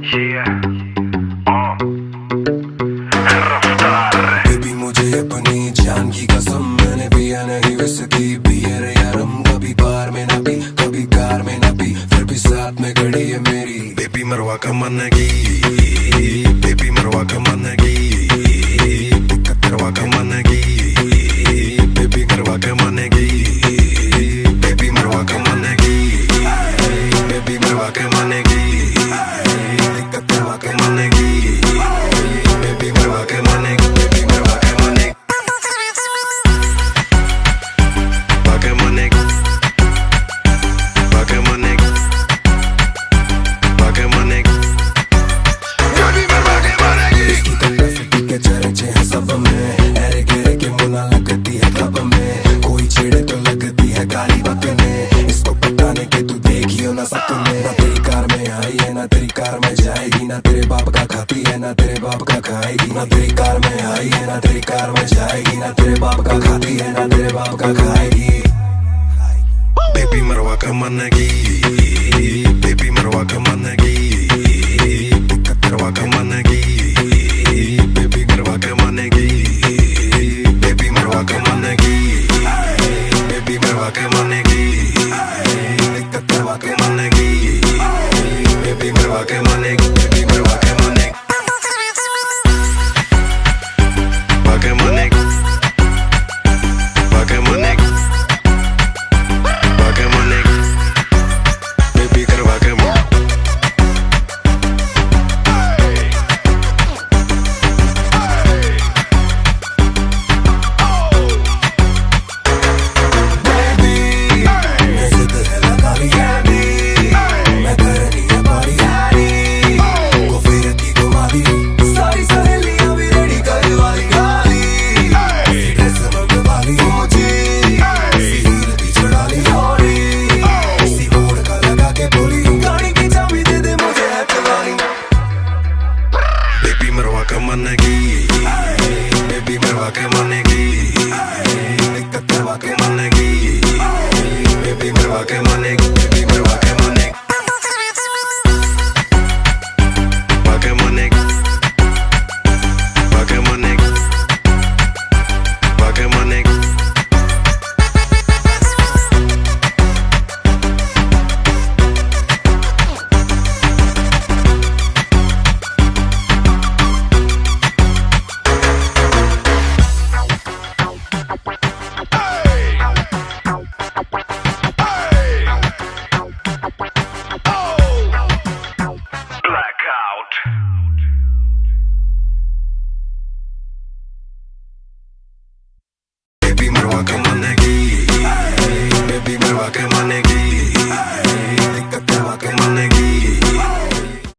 Baby मुझे अपनी जान की कसम, मैंने पिया नहीं विस्की बियर या रम। कभी बार में ना पी, कभी कार में ना पी, फिर भी साथ में खड़ी है मेरी बेबी मरवा का मन की, बेबी मरवा का मन की, दिक्कत करवा का मन की, बेबी करवा का मन की, बेबी मरवा का मन की, बेबी मरवा का मन की, दिक्कत करवा का मन की, बेबी मरवा का मन की, बेबी मरवा का मन की, बाका मन की, बाका मन की, बाका मन की, बेबी मरवा का मन की। इसकी कल्ला के चर्चे हैं सब में, ऐरे गेरे के मुना लगती है क्लब में, कोई छेड़े तो लगती है गाली बकने, इसको पटाने के तू देखियो ना सपने। ना तेरी कार में आई है, ना तेरी कार में जाएगी, ना तेरे बाप का खाती है, ना तेरे बाप का खाएगी। ना तेरी कार में आई है, ना तेरी कार में जाएगी, ना तेरे बाप का खाती है, ना तेरे बाप का खाएगी। बेबी मरवा का मन की, बेबी मरवा का मन की, दिक्कत करवा का मन की, बेबी मरवा का मन की, बेबी मरवा का मन की, बेबी मरवा का मन की, दिक्कत करवा का मन की, बेबी मरवा का मन की, बेबी मरवा का मन की, बाका मन की, बाका मन की, बाका मन की, बेबी करवा के मन। बेबी मरवा का मन की, बेबी मरवा के मन की, दिक्कत करवा के मन की, बेबी मरवा के मन की, बेबी मरवा के मन की, बाका मन की, बाका मन की, बाका मन की। बेबी मरवा के मन की, बेबी मरवा के मन की,